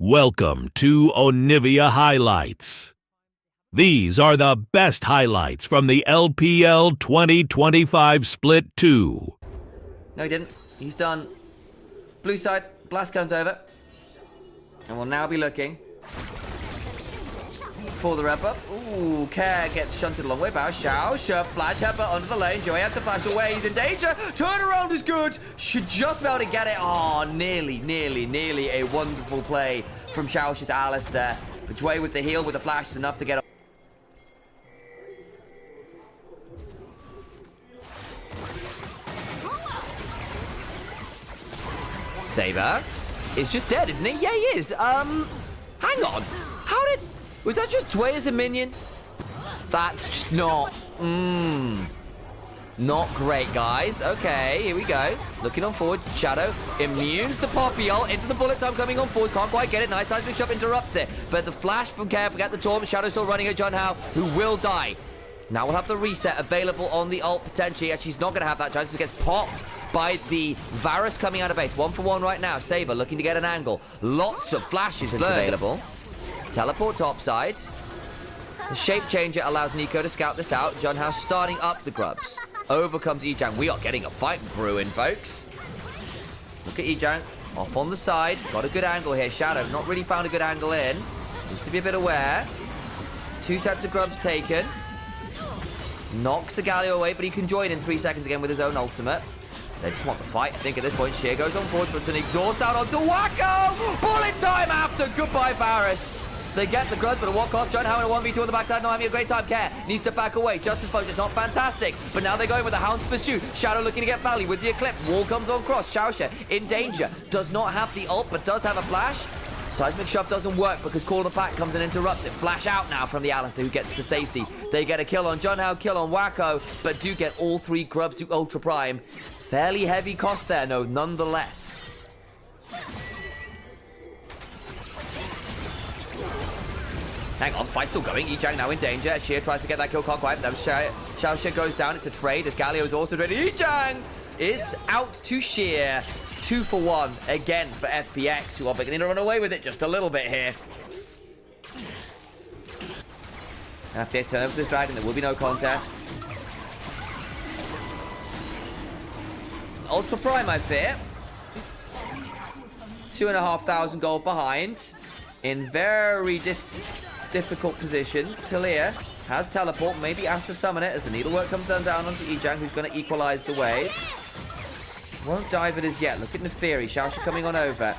Welcome to Onivia Highlights. These are the best highlights from the LPL 2025 Split 2. No, he didn't. He's done. Blue side, blast comes over. And we'll now be looking for the red buff. Ooh, Care gets shunted a long way back. Xiao, flash Hepper onto the lane. Joey has to flash away. He's in danger. Turnaround is good. Should just be able to get it. Oh, nearly a wonderful play from Xiao's Alistair. But Joey with the heal, with the flash is enough to get. Saber is just dead, isn't he? Yeah, he is. Hang on. How did... Was that just Dway as a minion? That's just not... Not great, guys. Okay, here we go. Looking on forward. Shadow immunes the Poppy ult into the bullet time coming on forward. Can't quite get it. Nice seismic shove interrupts it. But the flash from Care, forget the Torm. Shadow still running at John Howe, who will die. Now we'll have the reset available on the ult potentially. Actually, he's not going to have that chance. He gets popped by the Varus coming out of base. 1-for-1 right now. Saber looking to get an angle. Lots of flashes available. Teleport topside. The shape changer allows Nico to scout this out. John House starting up the grubs. Overcomes Ejang. We are getting a fight brewing, folks. Look at Ejang. Off on the side. Got a good angle here. Shadow not really found a good angle in. Needs to be a bit aware. 2 sets of grubs taken. Knocks the Galio away, but he can join in 3 seconds again with his own ultimate. They just want the fight. I think at this point, Sheer goes on forward, puts an exhaust out onto Wacko! Bullet time after! Goodbye, Varus. They get the grudge, but at what cost? John Howe in a 1v2 on the backside, not having a great time. Care needs to back away. Justice Focus, not fantastic. But now they're going with the Hound's Pursuit. Shadow looking to get value with the Eclipse. Wall comes on cross. Xiaoxia in danger. Does not have the ult, but does have a flash. Seismic Shove doesn't work because Call of the Pack comes and interrupts it. Flash out now from the Alistair, who gets to safety. They get a kill on John Howe, kill on Wacko, but do get all 3 grubs to Ultra Prime. Fairly heavy cost there, no, nonetheless. Hang on, fight still going. Ejang now in danger. Sheer tries to get that kill, can't quite. Then Xiaoxia goes down. It's a trade as Galio is also ready. Ejang is out to Sheer. 2-for-1 again for FPX, who are beginning to run away with it just a little bit here. After they turn over this dragon, there will be no contest. Ultra Prime, I fear. 2,500 gold behind. In very difficult positions. Talia has teleport, maybe has to summon it as the needlework comes down onto Ejang, who's going to equalize the wave. Won't dive it as yet. Look at Neferi. Xiaoxia coming on over.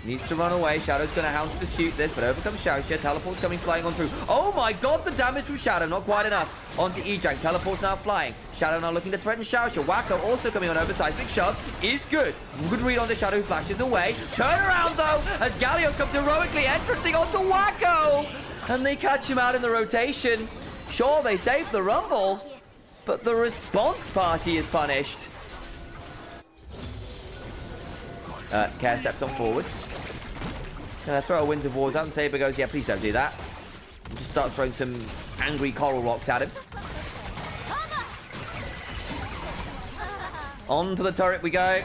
Needs to run away. Shadow's going to Hound Pursuit this, but overcomes Xiaoxia. Teleport's coming flying on through. Oh my god, the damage from Shadow. Not quite enough. Onto Ejang. Teleport's now flying. Shadow now looking to threaten Xiaoxia. Wacko also coming on over. Seismic Shove is good. Good read on the Shadow, who flashes away. Turn around though, as Galio comes heroically entrancing onto Wacko. And they catch him out in the rotation. Sure, they saved the Rumble, but the response party is punished. Care steps on forwards. Gonna throw a Winds of Wars out, and Saber goes, yeah, please don't do that. And just starts throwing some angry coral rocks at him. On to the turret we go.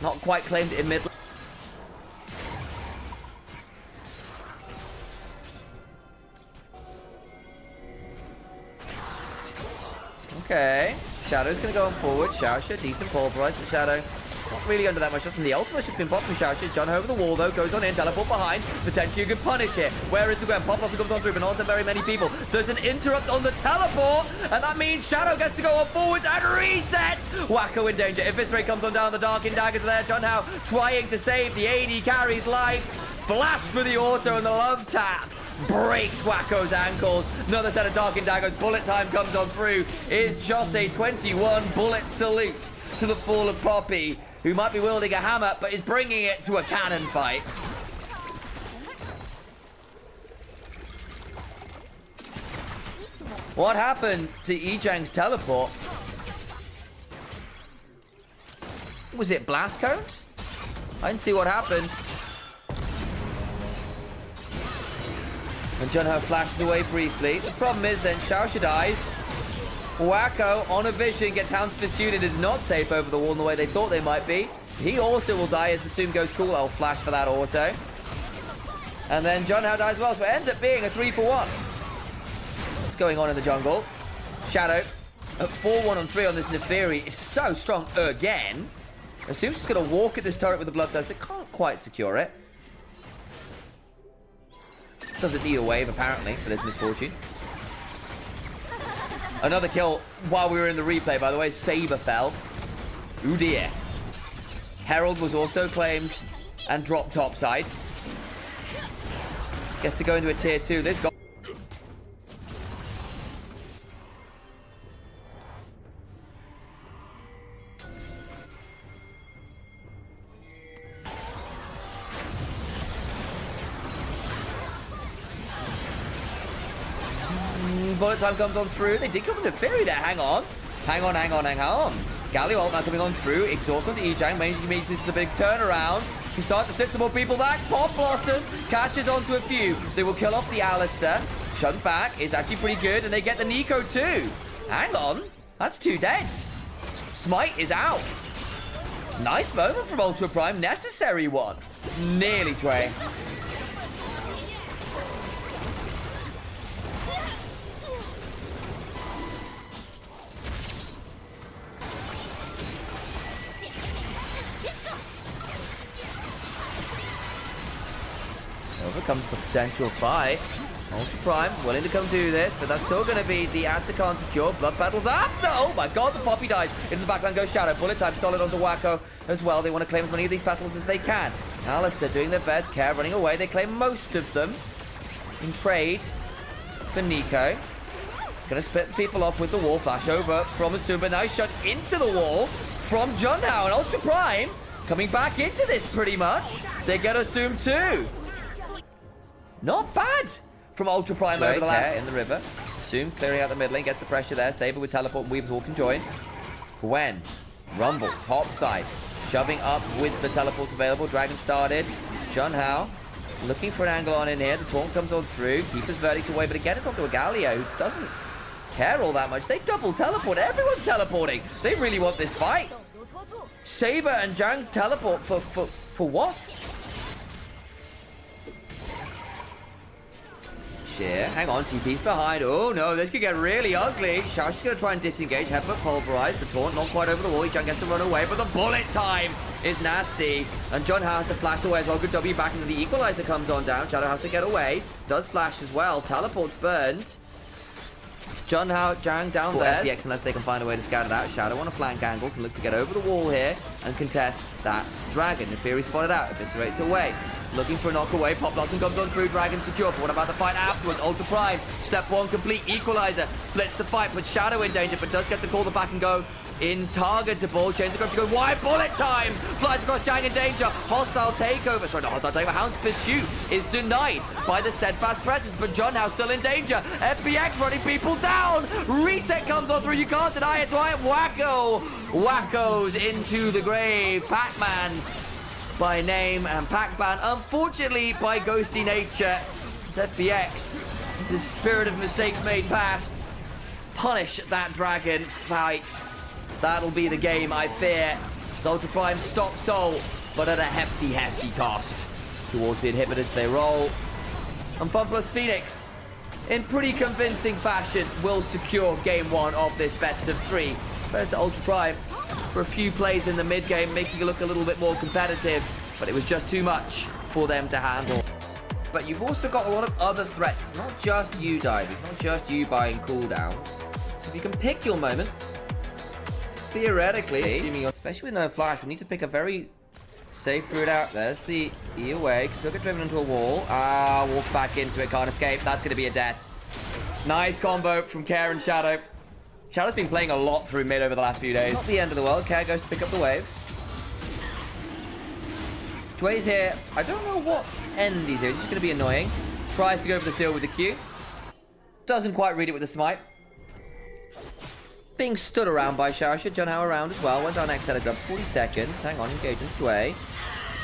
Not quite claimed it in mid. Okay. Shadow's gonna go on forward. Xiaoxia, decent pulverize, but Shadow not really under that much. Just from the ultimate's just been popped from Xiaoxia. John over the wall though, goes on in, teleport behind. Potentially a good punish here. Where is the Gwen? Pop also comes on through, but not to very many people. There's an interrupt on the teleport, and that means Shadow gets to go on forwards and reset. Wacko in danger. Eviscerate comes on down, the Dark Daggers are there. John Howe trying to save the AD carry's life. Flash for the auto and the love tap. Breaks Wacko's ankles. Another set of Dark Daggers. Bullet time comes on through. It's just a 21 bullet salute to the fall of Poppy, who might be wielding a hammer, but is bringing it to a cannon fight. What happened to Ejang's teleport? Was it blast cones? I didn't see what happened. And John Ho flashes away briefly. The problem is then Xiaoxia dies. Wacko on a vision gets Hound's Pursuit. It is not safe over the wall in the way they thought they might be. He also will die as the soon goes cool. I'll flash for that auto. And then Junhao dies as well, so it ends up being a 3-for-1. What's going on in the jungle? Shadow at 4-1 on 3 on this Neferi is so strong again. Assumes he's going to walk at this turret with the Bloodthirster. Can't quite secure it. Doesn't need a wave, apparently, for this misfortune. Another kill while we were in the replay, by the way. Saber fell. Ooh dear. Herald was also claimed and dropped topside. Gets to go into a tier 2. This guy. Bullet time comes on through. They did come into Fury there. Hang on. Hang on. Galio ult now coming on through. Exhaust onto Ejang. Means this is a big turnaround. He starts to slip some more people back. Pop Blossom catches onto a few. They will kill off the Alistair. Shunt back is actually pretty good. And they get the Nico too. Hang on. That's 2 deads. Smite is out. Nice moment from Ultra Prime. Necessary one. Nearly Trey. Over comes the potential fight. Ultra Prime willing to come do this, but that's still going to be the answer can't secure. Blood Battle's after. Oh my god, the Poppy dies. Into the backline goes Shadow. Bullet time solid onto Wacko as well. They want to claim as many of these battles as they can. Alistair doing their best. Care running away. They claim most of them in trade for Nico. Going to split people off with the wall. Flash over from Asumba. Now he's shot into the wall from Junhao. And Ultra Prime coming back into this pretty much. They get Assume too. Not bad from Ultra Prime over the left in the river. Assume clearing out the mid lane, gets the pressure there. Saber with teleport and Weaver's all can join. Gwen, Rumble, top side, shoving up with the teleports available. Dragon started. Junhao looking for an angle on in here. The taunt comes on through. Keeper's verdict away, but again it's onto a Galio who doesn't care all that much. They double teleport. Everyone's teleporting. They really want this fight. Saber and Jang teleport for what? Sheer. Hang on, TP's behind. Oh no, this could get really ugly. Xiao's just going to try and disengage. Headbutt pulverize. The taunt not quite over the wall. Ejang gets to run away, but the bullet time is nasty. And Junhao has to flash away as well. Good W back into the equalizer comes on down. Shadow has to get away. Does flash as well. Teleport's burned. Junhao, Jang down there. FPX unless they can find a way to scout it out. Shadow on a flank angle to look to get over the wall here and contest that dragon. Neferi spotted out. Eviscerates away. Looking for a knock away. Pop Blossom comes on through. Dragon secure. But what about the fight afterwards? Ultra Prime. Step 1 complete. Equalizer. Splits the fight. Puts Shadow in danger. But does get to call the back and go in targetable. Chains across to go wide. Bullet time. Flies across. Jang in danger. Hostile takeover. Sorry, not hostile takeover. Hound's pursuit is denied by the steadfast presence. But Junhao still in danger. FPX running people down. Reset comes on through. You can't deny it. Dwight Wacko. Wacko's into the grave. Pac-Man by name and Pac-Man, unfortunately by ghosty nature. It's FPX, the spirit of mistakes made past. Punish that dragon fight. That'll be the game, I fear. As Ultra Prime stop Soul, but at a hefty cost. Towards the inhibitors they roll. And FunPlus Phoenix, in pretty convincing fashion, will secure game 1 of this best of 3. But it's Ultra Prime for a few plays in the mid game, making it look a little bit more competitive, but it was just too much for them to handle. But you've also got a lot of other threats. It's not just you diving, it's not just you buying cooldowns. So if you can pick your moment, theoretically, especially with no flash, we need to pick a very safe route out. There's the E away, because they'll get driven into a wall. Walk back into it, can't escape. That's going to be a death. Nice combo from Care and Shadow. Shadow's been playing a lot through mid over the last few days. Not the end of the world. Care goes to pick up the wave. Jue's here. I don't know what end he's here. He's just going to be annoying. Tries to go for the steal with the Q. Doesn't quite read it with the smite. Being stood around by Xiaoshu. Junhao around as well. Went down next set of grabs. 40 seconds. Hang on. Engaging Jue.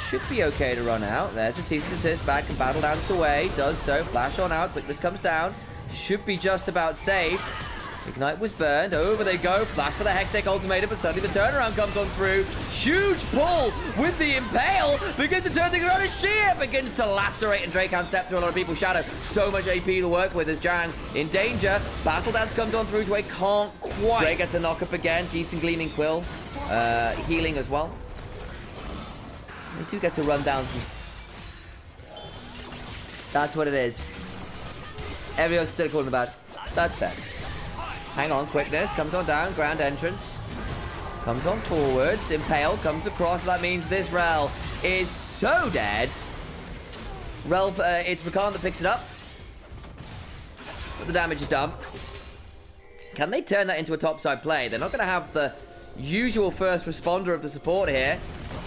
Should be okay to run out. There's a cease and desist. Back and battle dance away. Does so. Flash on out. Quickness comes down. Should be just about safe. Ignite was burned. Over they go. Flash for the Hextech ultimatum, but suddenly the turnaround comes on through. Huge pull with the Impale. Begins to turn things around as Sheer begins to lacerate, and Drake can't step through a lot of people. Shadow, so much AP to work with as Jang in danger. Battle Dance comes on through. Drake can't quite. Drake gets a knock up again. Decent Gleaming Quill. Healing as well. They do get to run down some. That's what it is. Everyone's still calling about. That's fair. Hang on, quickness comes on down, grand entrance. Comes on forwards, Impale comes across. That means this Rel is so dead. Rel, it's Rakan that picks it up. But the damage is done. Can they turn that into a topside play? They're not going to have the usual first responder of the support here.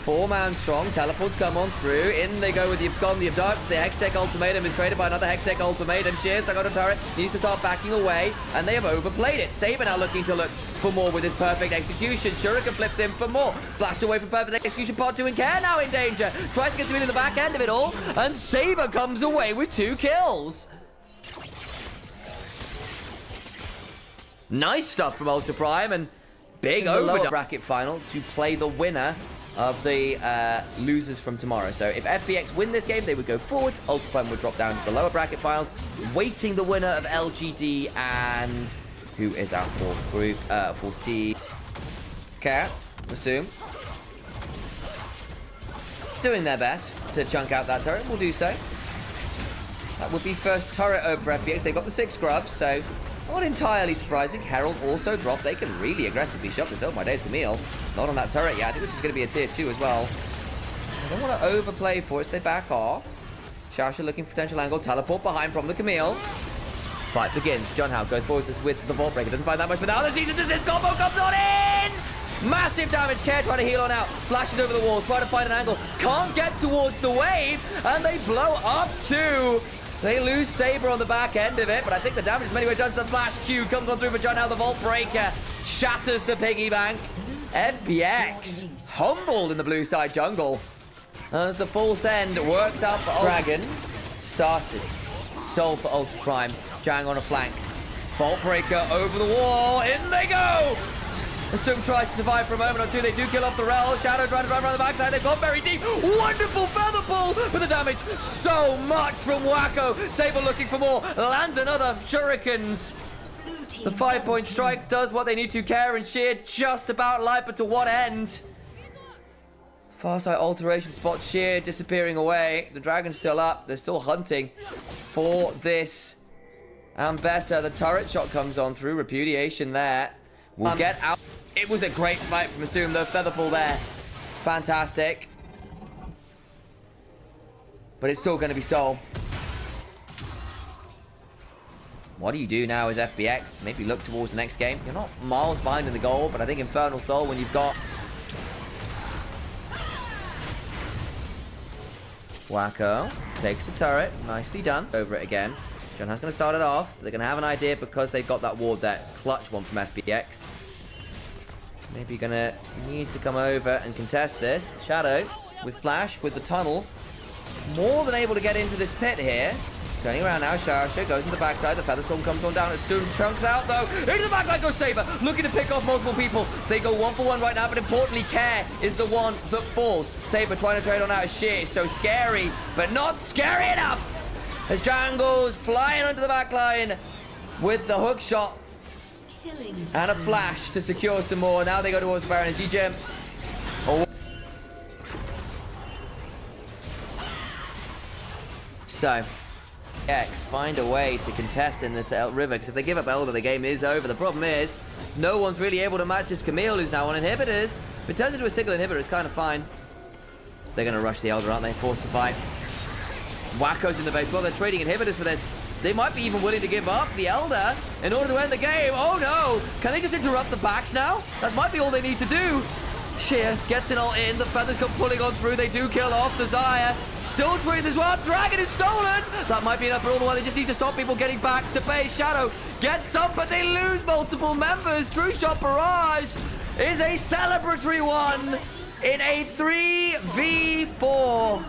4-man strong, teleports come on through. In they go with the Abscond, the Abduct. The Hextech ultimatum is traded by another Hextech ultimatum. Sheer stuck on a turret, needs to start backing away, and they have overplayed it. Saber now looking to look for more with his perfect execution. Shuriken flips in for more. Flashed away from perfect execution. Part 2 and Care now in danger. Tries to get to the back end of it all, and Saber comes away with 2 kills. Nice stuff from Ultra Prime, and big over bracket final to play the winner of the losers from tomorrow. So if FPX win this game, they would go forward. Ultra Prime would drop down to the lower bracket finals, waiting the winner of LGD and who is our fourth group, fourth team. Care, assume. Doing their best to chunk out that turret. We'll do so. That would be first turret over FPX. They got the 6 scrubs, so not entirely surprising. Herald also dropped. They can really aggressively shove this. Oh my days, Camille. Not on that turret yet. I think this is going to be a tier 2 as well. I don't want to overplay for it, so they back off. Shasha looking for potential angle. Teleport behind from the Camille. Fight begins. John Howe goes forward with the Vault Breaker. Doesn't find that much, but now the Season Desist combo comes on in! Massive damage. Care trying to heal on out. Flashes over the wall. Trying to find an angle. Can't get towards the wave. And they blow up too. They lose Saber on the back end of it, but I think the damage is anyway done to the Flash Q. Comes on through for John Howe. The Vault Breaker shatters the piggy bank. FPX humbled in the blue side jungle. As the full send works out for Dragon. Started. Soul for Ultra Prime. Jang on a flank. Vault Breaker over the wall. In they go! Assume tries to survive for a moment or two. They do kill off the Rel. Shadow trying to run around the backside. They've gone very deep. Wonderful feather pull. But the damage so much from Wacko. Saber looking for more. Lands another shurikens. The 5-point strike does what they need to. Care and Sheer just about light, but to what end? Farside alteration spot Sheer disappearing away. The dragon's still up. They're still hunting for this Ambessa. The turret shot comes on through. Repudiation there. We'll get out. It was a great fight from Assume, though. Feather pull there. Fantastic. But it's still going to be Soul. What do you do now as FPX? Maybe look towards the next game. You're not miles behind in the goal, but I think Infernal Soul, when you've got Wacko takes the turret. Nicely done. Over it again. John Howe's going to start it off. They're going to have an idea because they've got that ward there. Clutch one from FPX. Maybe going to need to come over and contest this. Shadow with Flash, with the tunnel. More than able to get into this pit here. Turning around now, Shasha goes to the backside. The Featherstorm comes on down. As soon chunks out, though. Into the backline goes Saber. Looking to pick off multiple people. They go 1-for-1 right now, but importantly, Care is the one that falls. Saber trying to trade on out of Sheer. It's so scary, but not scary enough. As Jang goes flying onto the backline with the hook shot and a flash to secure some more. Now they go towards the Baron as GGM. Oh. So, X find a way to contest in this river, because if they give up Elder, the game is over. The problem is, no one's really able to match this Camille, who's now on inhibitors. If it turns into a single inhibitor, it's kind of fine. They're going to rush the Elder, aren't they? Forced to fight. Wacko's in the base. Well, they're trading inhibitors for this. They might be even willing to give up the Elder in order to end the game. Oh no! Can they just interrupt the backs now? That might be all they need to do. Sheer gets it all in. The feathers come pulling on through. They do kill off the Zaya. Still trading this one. Dragon is stolen. That might be enough for all the while. They just need to stop people getting back to base. Shadow gets some, but they lose multiple members. True Shot Barrage is a celebratory one in a 3v4.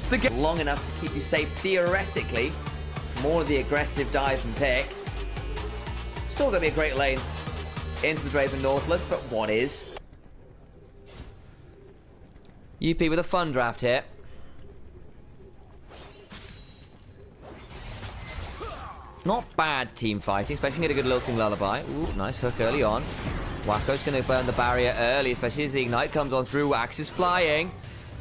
The game long enough to keep you safe theoretically. More of the aggressive dive and pick. Still going to be a great lane into the Draven Nautilus, but what is? UP with a fun draft here. Not bad team fighting, especially get a good lilting lullaby. Ooh, nice hook early on. Wacko's going to burn the barrier early, especially as the ignite comes on through. Wax is flying.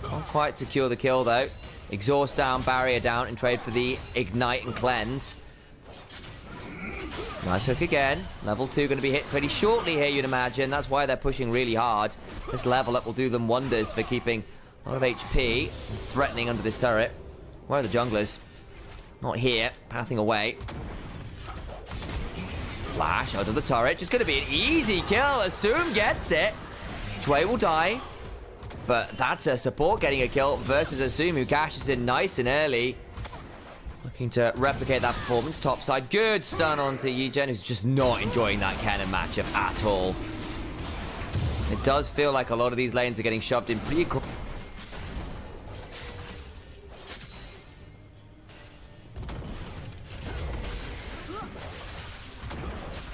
Not quite secure the kill, though. Exhaust down, barrier down, and trade for the ignite and cleanse. Nice hook again. Level 2 going to be hit pretty shortly here, you'd imagine. That's why they're pushing really hard. This level up will do them wonders for keeping a lot of HP. Threatening under this turret. Where are the junglers? Not here. Pathing away. Flash under the turret. Just going to be an easy kill. Assume gets it. Dway will die. But that's a support getting a kill versus Assume, who cashes in nice and early. Looking to replicate that performance. Topside. Good stun onto Yigen, who's just not enjoying that cannon matchup at all. It does feel like a lot of these lanes are getting shoved in pretty...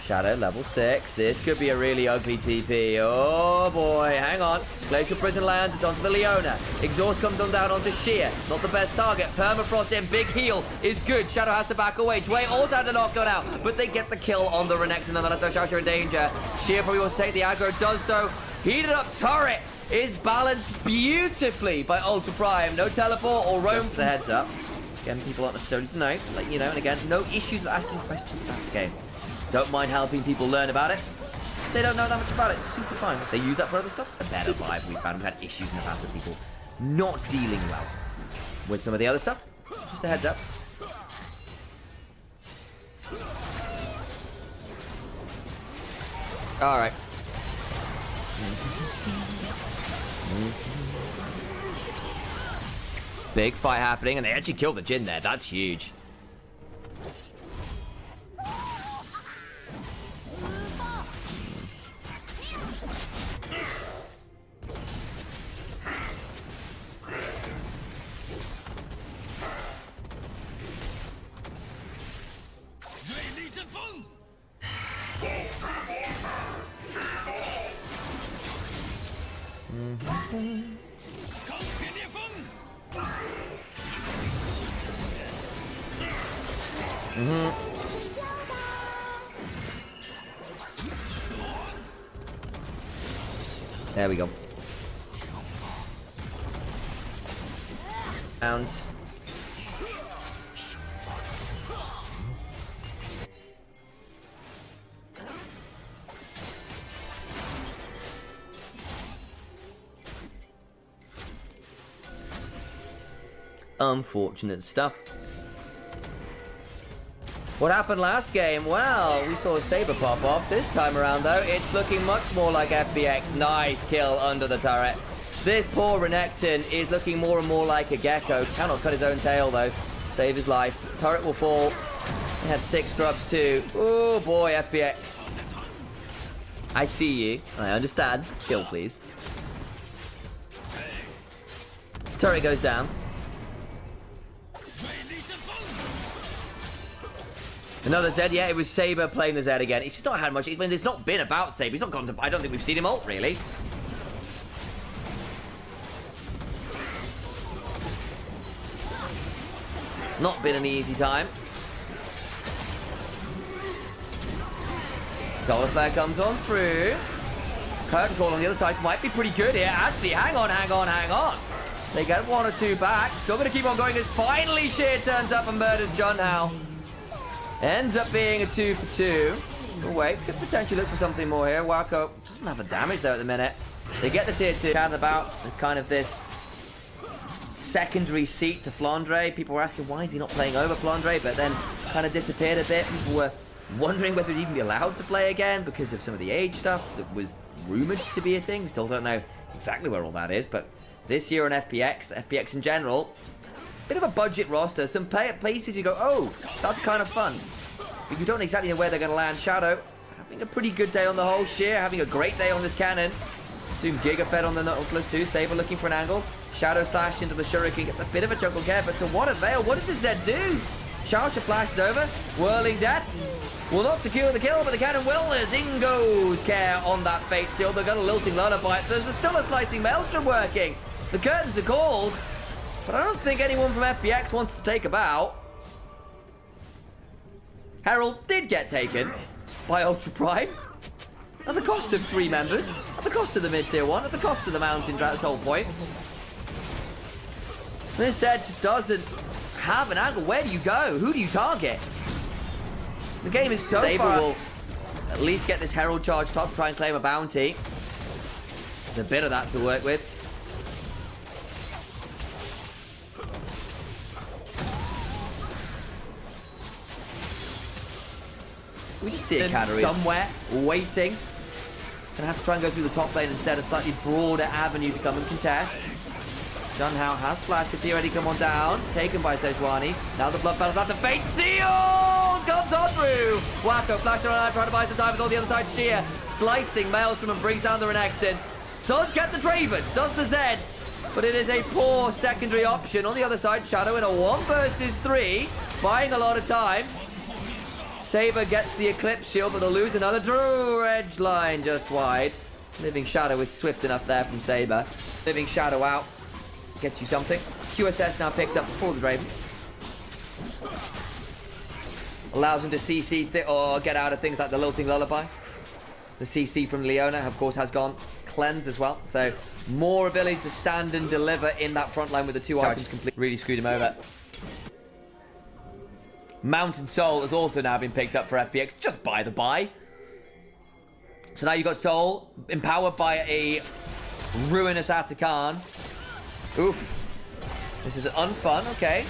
Shadow, level 6. This could be a really ugly TP. Oh boy, hang on. Glacial Prison lands, it's onto the Leona. Exhaust comes on down onto Sheer. Not the best target. Permafrost in, big heal is good. Shadow has to back away. Dway also had to knock it out, but they get the kill on the Renekton nonetheless. Shadow in danger. Sheer probably wants to take the aggro, does so. Heated up turret is balanced beautifully by Ultra Prime. No teleport or roam. Just a heads up. Again, people aren't necessarily to know, let you know. And again, no issues with asking questions about the game. Don't mind helping people learn about it. They don't know that much about it. It's super fine. If they use that for other stuff, a better vibe. We've had issues in the past with people not dealing well with some of the other stuff. Just a heads up. All right. Big fight happening, and they actually killed the Jhin there. That's huge. There we go. Rounds. Unfortunate stuff. What happened last game? Well, we saw a Saber pop off. This time around, though, it's looking much more like FPX. Nice kill under the turret. This poor Renekton is looking more and more like a gecko. Cannot cut his own tail, though. Save his life. Turret will fall. He had 6 scrubs, too. Oh, boy, FPX. I see you. I understand. Kill, please. Turret goes down. Another Zed, yeah, it was Saber playing the Zed again. It's just not had much. I mean, it's not been about Saber. He's not gone to... I don't think we've seen him ult, really. It's not been an easy time. Solar Flare comes on through. Curtain Call on the other side might be pretty good here. Actually, hang on. They get 1 or 2 back. Still going to keep on going as finally Sheer turns up and murders John Howe. Ends up being a 2 for 2. Oh, wait, could potentially look for something more here. Wacko doesn't have a damage though at the minute. They get the tier 2 chatting about. There's kind of this secondary seat to Flandre. People were asking why is he not playing over Flandre, but then kind of disappeared a bit. People were wondering whether he'd even be allowed to play again because of some of the age stuff that was rumored to be a thing. Still don't know exactly where all that is, but this year on FPX in general, bit of a budget roster. Some places you go, oh, that's kind of fun. But you don't exactly know where they're going to land. Shadow having a pretty good day on the whole. Sheer having a great day on this cannon. Assume Giga fed on the Nautilus too. Saber looking for an angle. Shadow slash into the Shuriken. Gets a bit of a jungle care, but to what avail? What does this Zed do? Chowcha flashes over. Whirling Death will not secure the kill, but the cannon will, as in goes Care on that Fate Seal. They've got a Lilting Lullaby. There's still a Slicing Maelstrom working. The curtains are called, but I don't think anyone from FPX wants to take a bow. Herald did get taken by Ultra Prime. At the cost of 3 members. At the cost of the mid-tier 1. At the cost of the Mountain Drat's whole point. This set just doesn't have an angle. Where do you go? Who do you target? The game is so Saber far. Will at least get this Herald charged up, try and claim a bounty. There's a bit of that to work with. We can see a Katarina somewhere waiting. Gonna have to try and go through the top lane instead, a slightly broader avenue to come and contest. Junhao has flash, could theoretically come on down. Taken by Sejuani. Now the blood battle's out to Fate Seal! Comes on through! Wacko flashing on, trying to buy some time with all the other side. Sheer slicing Maelstrom and brings down the Renekton. Does get the Draven, does the Zed, but it is a poor secondary option. On the other side, Shadow in a 1 versus 3, buying a lot of time. Saber gets the Eclipse Shield, but they'll lose another Drew edge line just wide. Living Shadow is swift enough there from Saber. Living Shadow out. Gets you something. QSS now picked up before the Draven. Allows him to CC or get out of things like the Lilting Lullaby. The CC from Leona, of course, has gone. Cleanse as well. So more ability to stand and deliver in that front line with the 2 items complete. Really screwed him over. Mountain Soul has also now been picked up for FPX, just by the by. So now you've got Soul, empowered by a ruinous Atakan. Oof. This is unfun, okay.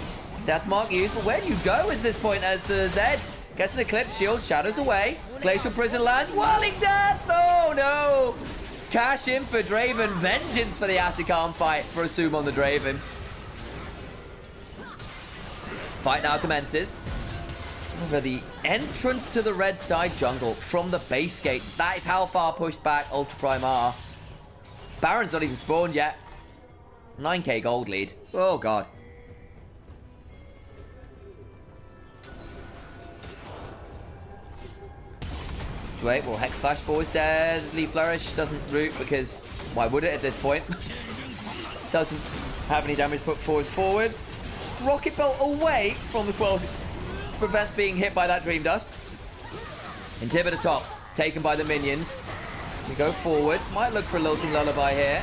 Deathmark used, but where do you go at this point as the Zed gets an Eclipse Shield, shadows away. Glacial Prison lands, Whirling Death! Oh no! Cash in for Draven, vengeance for the Atakan fight for Assume on the Draven. Fight now commences. Over the entrance to the red side jungle from the base gate. That is how far pushed back Ultra Prime are. Baron's not even spawned yet. 9k gold lead. Oh god. Wait, well, Hex Flash forwards, Deadly Flourish doesn't root because why would it at this point? Doesn't have any damage put forwards. Rocket Bolt away from the swells to prevent being hit by that Dream Dust. Inhibitor top, taken by the minions. We go forwards, might look for a Lilting Lullaby here.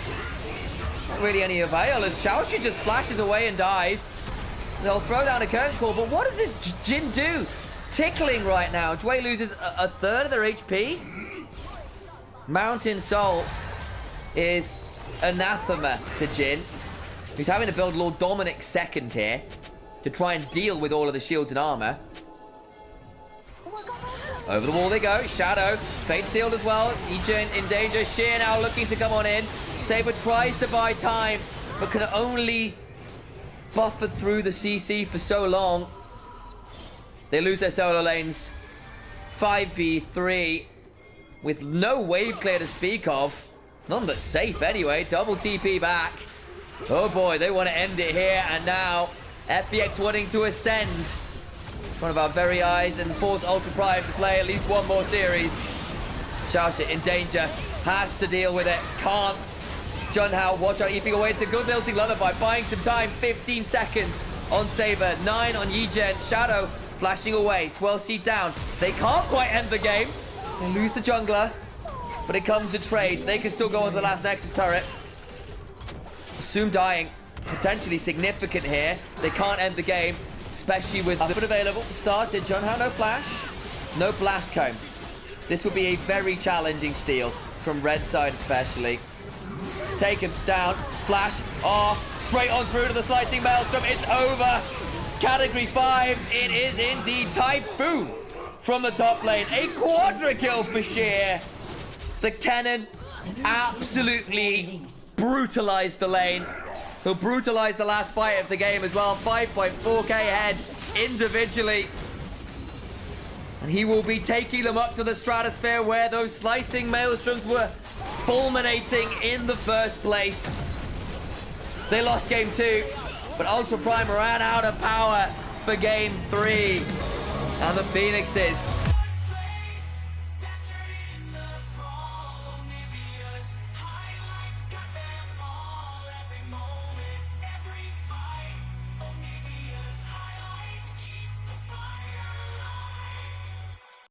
Not really any avail as Xiaoxi just flashes away and dies. They'll throw down a curtain call, but what does this Jin do? Tickling right now. Dway loses a third of their HP. Mountain Soul is anathema to Jin. He's having to build Lord Dominic second here to try and deal with all of the shields and armor. Over the wall they go. Shadow. Fate sealed as well. Ejin in danger. Sheer now looking to come on in. Saber tries to buy time, but can only buffer through the CC for so long. They lose their solo lanes. 5v3 with no wave clear to speak of. None that's safe anyway. Double TP back. Oh boy, they want to end it here. And now FPX wanting to ascend in front of our very eyes and force Ultra Prime to play at least one more series. Xiaoxi in danger. Has to deal with it. Can't. Junhao, watch out. Eeping away. It's a good Lilting Lullaby. Buying some time. 15 seconds on Saber. 9 on Yijin. Shadow flashing away. Swell Seed down. They can't quite end the game. They lose the jungler. But it comes to trade. They can still go on to the last Nexus turret. Assume dying. Potentially significant here. They can't end the game. Especially with the foot available. Started. Junhao no flash. No blast cone. This will be a very challenging steal. From red side especially. Taken down. Flash. Straight on through to the Slicing Maelstrom. It's over. Category 5. It is indeed Typhoon from the top lane. A quadra kill for Sheer. The cannon absolutely brutalized the lane. He'll brutalize the last fight of the game as well. 5.4k head individually. And he will be taking them up to the stratosphere where those Slicing Maelstroms were fulminating in the first place. They lost game 2, but Ultra Prime ran out of power for game 3. And the Phoenixes